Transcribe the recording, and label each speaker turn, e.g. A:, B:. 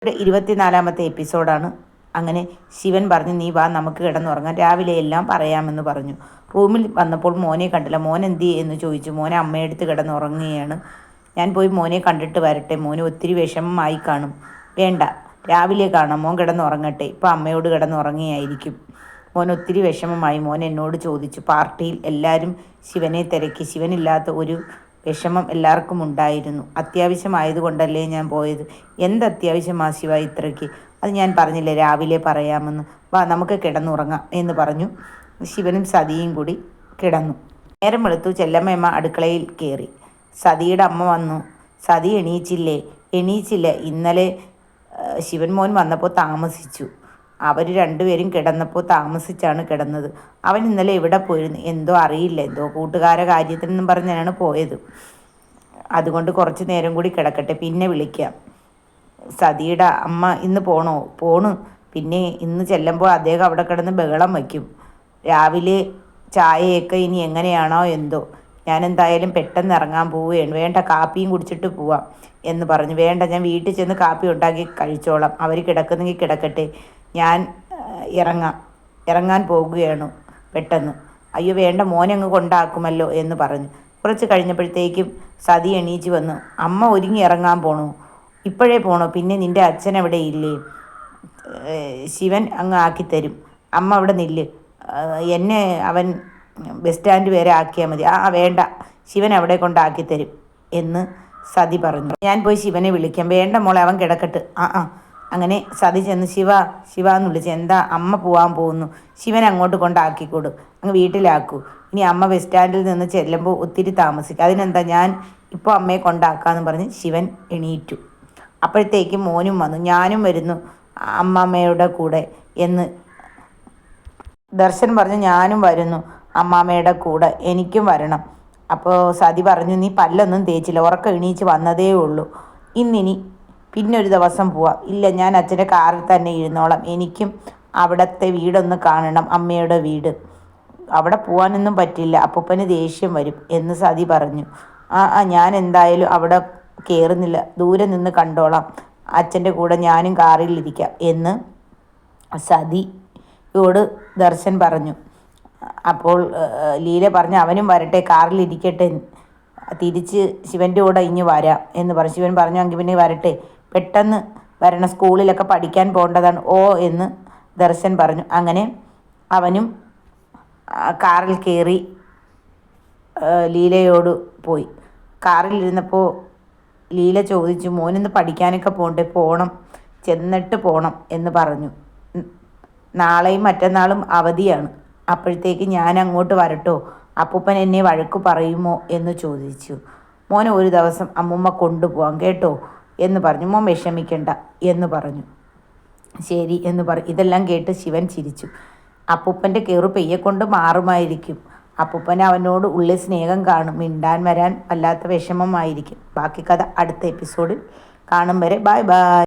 A: 24-ാമത്തെ എപ്പിസോഡാണ്. അങ്ങനെ ശിവൻ പറഞ്ഞു, നീ വാ, നമുക്ക് കിടന്നുറങ്ങാം, രാവിലെ എല്ലാം പറയാമെന്ന് പറഞ്ഞു. റൂമിൽ വന്നപ്പോൾ മോനെ കണ്ടില്ല. മോൻ എന്തി എന്ന് ചോദിച്ചു. മോനെ അമ്മയെടുത്ത് കിടന്നുറങ്ങുകയാണ്. ഞാൻ പോയി മോനെ കണ്ടിട്ട് വരട്ടെ, മോന് ഒത്തിരി വിഷമമായി കാണും. വേണ്ട, രാവിലെ കാണാം, മോൻ കിടന്നുറങ്ങട്ടെ, ഇപ്പം അമ്മയോട് കിടന്നുറങ്ങിയായിരിക്കും. മോൻ ഒത്തിരി വിഷമമായി. മോൻ എന്നോട് ചോദിച്ചു. പാർട്ടിയിൽ എല്ലാവരും ശിവനെ തിരക്കി. ശിവനില്ലാത്ത ഒരു വിഷമം എല്ലാവർക്കും ഉണ്ടായിരുന്നു. അത്യാവശ്യമായതുകൊണ്ടല്ലേ ഞാൻ പോയത്. എന്ത് അത്യാവശ്യമാ ശിവ ഇത്രയ്ക്ക്? അത് ഞാൻ പറഞ്ഞില്ലേ, രാവിലെ പറയാമെന്ന്. വാ, നമുക്ക് കിടന്നുറങ്ങാം എന്ന് പറഞ്ഞു. ശിവനും സതിയും കൂടി കിടന്നു. നേരം വെളുത്തു. ചെല്ലമ്മയമ്മ അടുക്കളയിൽ കയറി. സതിയുടെ അമ്മ വന്നു. സതി എണീച്ചില്ലേ? എണീച്ചില്ല. ഇന്നലെ ശിവൻ മോൻ വന്നപ്പോൾ താമസിച്ചു. അവർ രണ്ടുപേരും കിടന്നപ്പോൾ താമസിച്ചാണ് കിടന്നത്. അവൻ ഇന്നലെ എവിടെ പോയിരുന്നു എന്തോ അറിയില്ല. എന്തോ കൂട്ടുകാരെ കാര്യത്തിനെന്നും പറഞ്ഞാണ് പോയത്. അതുകൊണ്ട് കുറച്ച് നേരം കൂടി കിടക്കട്ടെ, പിന്നെ വിളിക്കാം. സതിയുടെ അമ്മ ഇന്ന് പോണു. പിന്നെ ഇന്ന് ചെല്ലുമ്പോൾ അദ്ദേഹം അവിടെ കിടന്ന് ബഹളം വയ്ക്കും. രാവിലെ ചായയൊക്കെ ഇനി എങ്ങനെയാണോ എന്തോ. ഞാൻ എന്തായാലും പെട്ടെന്ന് ഇറങ്ങാൻ പോവുകയാണ്. വേണ്ട, കാപ്പിയും കുടിച്ചിട്ട് പോവാം എന്ന് പറഞ്ഞു. വേണ്ട, ഞാൻ വീട്ടിൽ ചെന്ന് കാപ്പി ഉണ്ടാക്കി കഴിച്ചോളാം. അവർ കിടക്കുന്നെങ്കിൽ കിടക്കട്ടെ, ഞാൻ ഇറങ്ങാൻ പോകുകയാണ് പെട്ടെന്ന്. അയ്യോ വേണ്ട, മോനെ അങ്ങ് കൊണ്ടാക്കുമല്ലോ എന്ന് പറഞ്ഞു. കുറച്ച് കഴിഞ്ഞപ്പോഴത്തേക്കും സതി എണീച്ച് വന്നു. അമ്മ ഒരുങ്ങി ഇറങ്ങാൻ പോണു. ഇപ്പോഴേ പോണോ? പിന്നെ നിൻ്റെ അച്ഛൻ എവിടെ ഇല്ലേ? ശിവൻ അങ്ങ് ആക്കിത്തരും. അമ്മ അവിടെ നില്ല്. എന്നെ അവൻ ബസ് സ്റ്റാൻഡ് വരെ ആക്കിയാൽ മതി. വേണ്ട, ശിവൻ അവിടെ കൊണ്ടാക്കിത്തരും എന്ന് സതി പറഞ്ഞു. ഞാൻ പോയി ശിവനെ വിളിക്കാം. വേണ്ട മോളെ, അവൻ കിടക്കട്ട്. അങ്ങനെ സതി ചെന്ന് ശിവ എന്ന് വിളിച്ചു. എന്താ? അമ്മ പോകാൻ പോകുന്നു. ശിവൻ അങ്ങോട്ട് കൊണ്ടാക്കിക്കൊടു, അങ്ങ് വീട്ടിലാക്കൂ. ഇനി അമ്മ ബസ് സ്റ്റാൻഡിൽ നിന്ന് ചെല്ലുമ്പോൾ ഒത്തിരി താമസിക്കും. അതിനെന്താ, ഞാൻ ഇപ്പോൾ അമ്മയെ കൊണ്ടാക്കാമെന്ന് പറഞ്ഞ് ശിവൻ എണീറ്റു. അപ്പോഴത്തേക്കും മോനും വന്നു. ഞാനും വരുന്നു അമ്മാമ്മയുടെ കൂടെ എന്ന് ദർശൻ പറഞ്ഞു. ഞാനും വരുന്നു അമ്മാമ്മയുടെ കൂടെ, എനിക്കും വരണം. അപ്പോൾ സതി പറഞ്ഞു, നീ പല്ലൊന്നും തേച്ചില്ല, ഉറക്കം എണീച്ച് വന്നതേ ഉള്ളൂ. ഇന്നിനി പിന്നൊരു ദിവസം പോവാം. ഇല്ല, ഞാൻ അച്ഛൻ്റെ കാറിൽ തന്നെ ഇരുന്നോളാം. എനിക്കും അവിടുത്തെ വീടൊന്ന് കാണണം, അമ്മയുടെ വീട്. അവിടെ പോകാനൊന്നും പറ്റില്ല, അപ്പൂപ്പന് ദേഷ്യം വരും എന്ന് സതി പറഞ്ഞു. ഞാൻ എന്തായാലും അവിടെ കയറുന്നില്ല, ദൂരെ നിന്ന് കണ്ടോളാം. അച്ഛൻ്റെ കൂടെ ഞാനും കാറിലിരിക്കാം എന്ന് സതിയോട് ദർശൻ പറഞ്ഞു. അപ്പോൾ ലീല പറഞ്ഞു, അവനും വരട്ടെ, കാറിലിരിക്കട്ടെ, തിരിച്ച് ശിവൻ്റെ കൂടെ ഇഞ്ഞ് വരാം എന്ന് പറഞ്ഞു. ശിവൻ പറഞ്ഞു, എങ്കിൽ പിന്നെ വരട്ടെ, പെട്ടെന്ന് വരണം, സ്കൂളിലൊക്കെ പഠിക്കാൻ പോകേണ്ടതാണ്. എന്ന് ദർശൻ പറഞ്ഞു. അങ്ങനെ അവനും കാറിൽ കയറി ലീലയോട് പോയി. കാറിലിരുന്നപ്പോൾ ലീല ചോദിച്ചു, മോനിന്ന് പഠിക്കാനൊക്കെ പോകണം, ചെന്നിട്ട് പോകണം എന്ന് പറഞ്ഞു. നാളെയും മറ്റന്നാളും അവധിയാണ്. അപ്പോഴത്തേക്ക് ഞാൻ അങ്ങോട്ട് വരട്ടോ? അപ്പൂപ്പൻ എന്നെ വഴക്ക് പറയുമോ എന്ന് ചോദിച്ചു. മോനെ ഒരു ദിവസം അമ്മൂമ്മ കൊണ്ടുപോകാം കേട്ടോ എന്ന് പറഞ്ഞു. മോൻ വിഷമിക്കണ്ട എന്ന് പറഞ്ഞു. ശരി എന്ന് ഇതെല്ലാം കേട്ട് ശിവൻ ചിരിച്ചു. അപ്പൂപ്പൻ്റെ കയറു പെയ്യെക്കൊണ്ട് മാറുമായിരിക്കും. അപ്പൂപ്പന് അവനോട് ഉള്ളിൽ സ്നേഹം കാണും. മിണ്ടാൻ വരാൻ വല്ലാത്ത വിഷമമായിരിക്കും. ബാക്കി കഥ അടുത്ത എപ്പിസോഡിൽ കാണും വരെ ബൈ ബൈ.